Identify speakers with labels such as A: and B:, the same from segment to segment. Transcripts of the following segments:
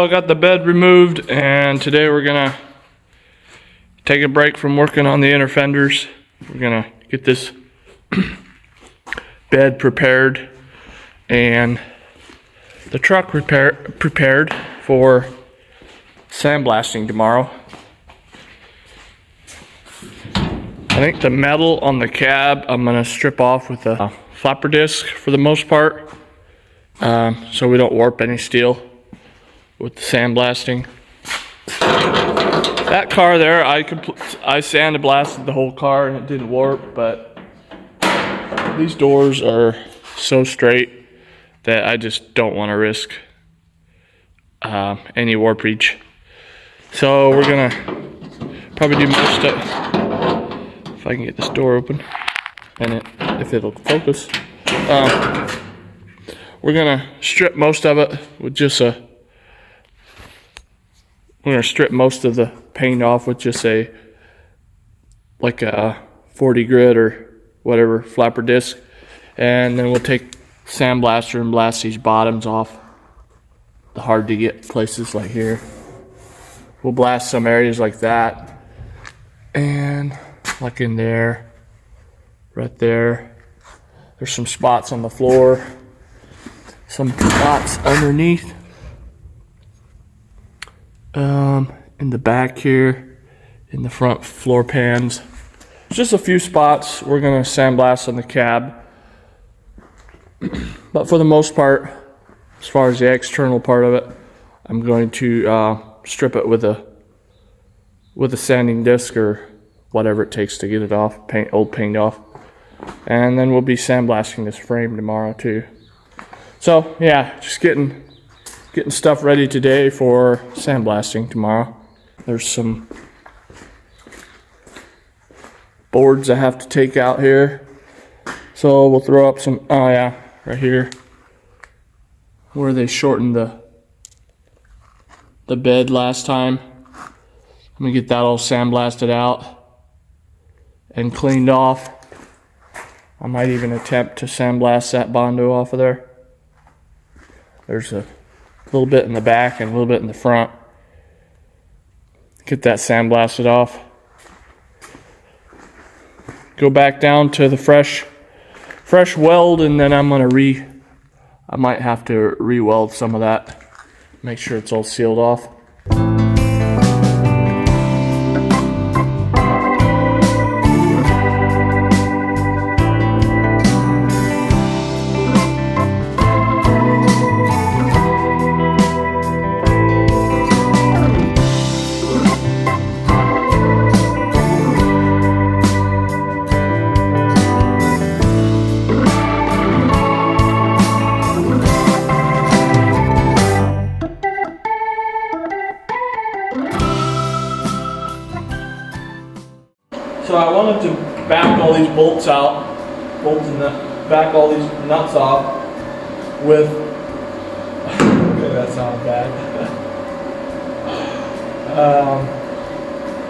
A: I got the bed removed, and today we're gonna take a break from working on the inner fenders. We're gonna get this bed prepared and the truck prepared for sandblasting tomorrow. I think the metal on the cab I'm gonna strip off with a flapper disc for the most part, so we don't warp any steel with the sandblasting. That car there, I sandblasted the whole car and it didn't warp, but these doors are so straight that I just don't want to risk any warpage. So we're gonna probably do most of, if I can get this door open and if it'll focus. We're gonna strip most of it with just we're gonna strip most of the paint off with just like a 40 grit or whatever flapper disc, and then we'll take sandblaster and blast these bottoms off, the hard to get places like here. We'll blast some areas like that, and like in there, right there. There's some spots on the floor, some spots underneath. In the back here, in the front floor pans. Just a few spots we're gonna sandblast on the cab. But for the most part, as far as the external part of it, I'm going to strip it with a sanding disc or whatever it takes to get it off, old paint off. And then we'll be sandblasting this frame tomorrow too. So yeah, just getting stuff ready today for sandblasting tomorrow. There's some boards I have to take out here. So we'll throw up some, oh yeah, right here, where they shortened the bed last time. I'm gonna get that all sandblasted out and cleaned off. I might even attempt to sandblast that Bondo off of there. There's a little bit in the back and a little bit in the front. Get that sandblasted off. Go back down to the fresh weld, and then I'm gonna I might have to re-weld some of that. Make sure it's all sealed off. So I wanted to back all these bolts out, back all these nuts off with, okay, that sounds bad.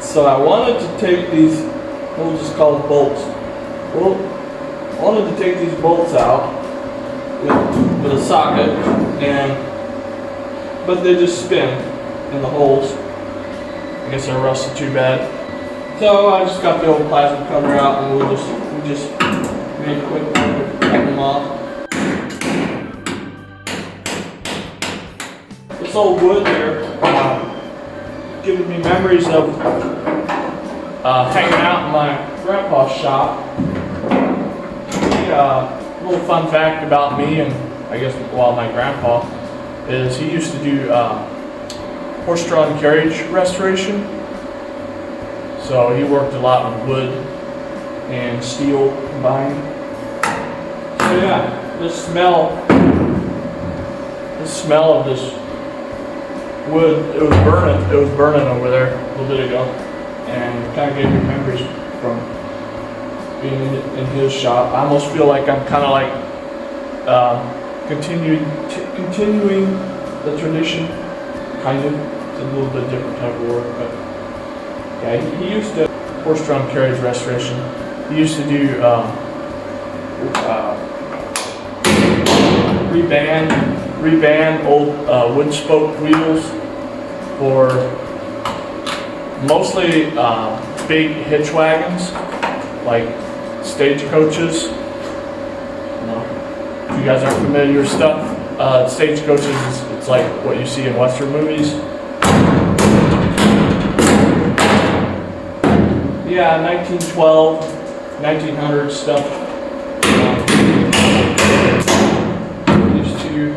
A: So I wanted to take these, we'll just call them bolts. Well, I wanted to take these bolts out with a socket, but they just spin in the holes. I guess they're rusted too bad. So I just got the old plastic cover out, and we just made a quick one to cut them off. This old wood there, giving me memories of hanging out in my grandpa's shop. A little fun fact about me, and I guess my grandpa, is he used to do horse-drawn carriage restoration. So he worked a lot with wood and steel combined. So yeah, the smell of this wood, it was burning over there a little bit ago, and it kind of gave me memories from being in his shop. I almost feel like I'm kind of like continuing the tradition, kind of. It's a little bit different type of work, but yeah, he used to horse-drawn carriage restoration. He used to do reband old wood spoke wheels for mostly big hitch wagons, like stagecoaches. You know, if you guys aren't familiar with stuff, stagecoaches it's like what you see in Western movies. Yeah, 1912, 1900 stuff. Used to do,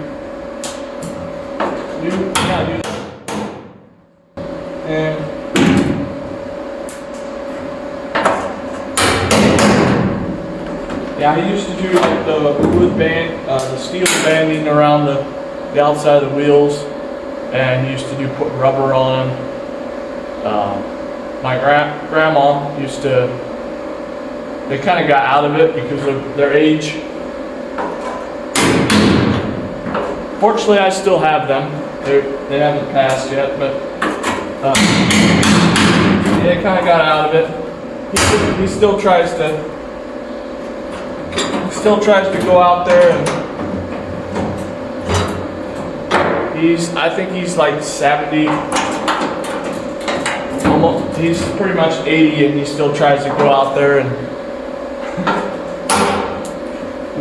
A: and yeah, he used to do like the wood band, the steel banding around the outside of the wheels, and he used to put rubber on them. My grandma used to, they kind of got out of it because of their age. Fortunately, I still have them. They haven't passed yet, but they kind of got out of it. He still tries to go out there, and I think he's like 70. He's pretty much 80, and he still tries to go out there and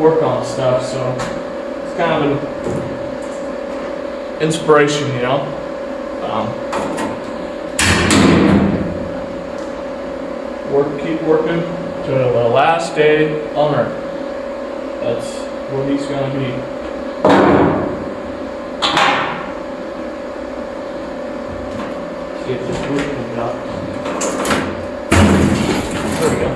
A: work on stuff. So it's kind of an inspiration, you know. Keep working to the last day on Earth. That's what he's gonna be. See if this roof comes out. There we go.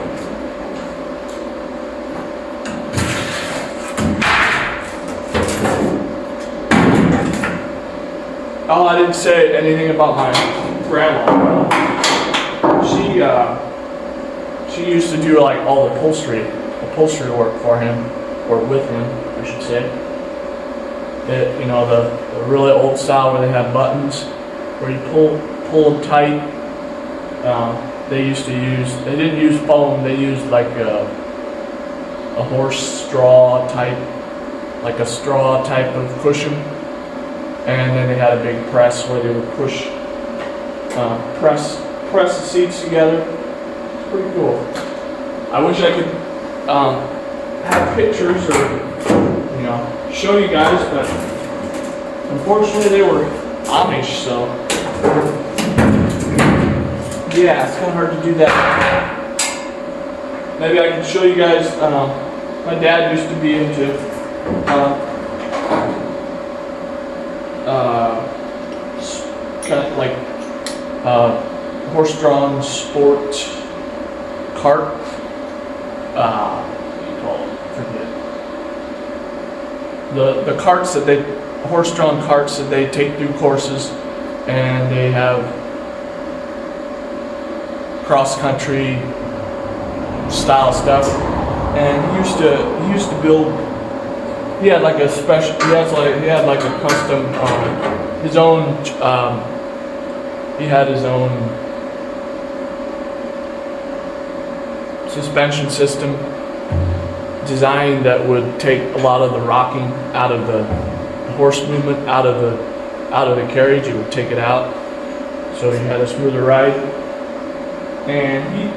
A: Oh, I didn't say anything about my grandma. She used to do like all the upholstery work for him, or with him, I should say. You know, the really old style where they have buttons, where you pull them tight. They didn't use foam, they used like a horse straw type, like a straw type of cushion. And then they had a big press where they would press the seats together. It's pretty cool. I wish I could have pictures or, you know, show you guys, but unfortunately they were Amish, so yeah, it's kind of hard to do that. Maybe I can show you guys. My dad used to be into kind of like horse-drawn sport cart. What do you call it? Forget. The carts that horse-drawn carts that they take through courses, and they have cross-country style stuff. And he used to build. He had like a special. He had like a custom. His own. He had his own suspension system designed that would take a lot of the rocking out of the horse movement, out of the carriage. It would take it out, so you had a smoother ride. And he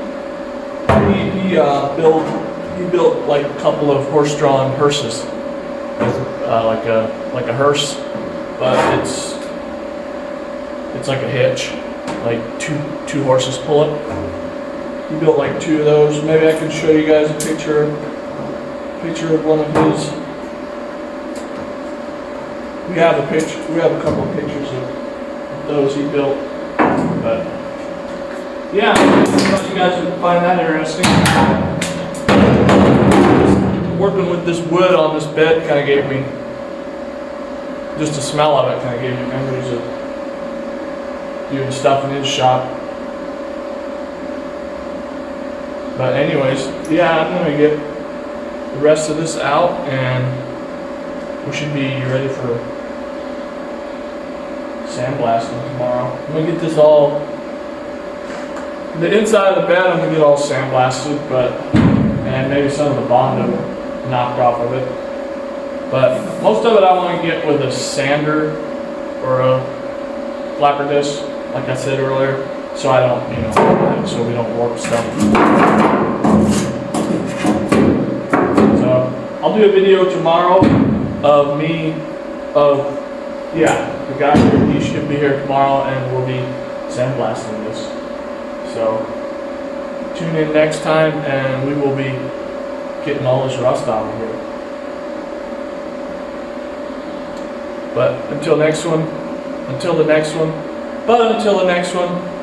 A: built like a couple of horse-drawn hearses, like a hearse, but it's like a hitch, like two horses pull it. He built like 2 of those. Maybe I can show you guys a picture of one of his. We have a couple of pictures of those he built, but yeah, I thought you guys would find that interesting. Working with this wood on this bed kind of gave me, just the smell of it kind of gave me memories of doing stuff in his shop. But anyways, yeah, I'm gonna get the rest of this out, and we should be ready for sandblasting tomorrow. I'm gonna get this all, the inside of the bed I'm gonna get all sandblasted, and maybe some of the Bondo knocked off of it. But most of it I want to get with a sander or flapper disc, like I said earlier, so I don't, so we don't warp stuff. So I'll do a video tomorrow of me, the guy here, he should be here tomorrow, and we'll be sandblasting this. So tune in next time, and we will be getting all this rust out of here. But until the next one,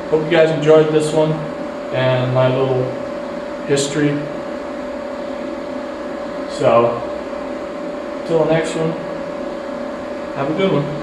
A: hope you guys enjoyed this one and my little history. So, until the next one, have a good one.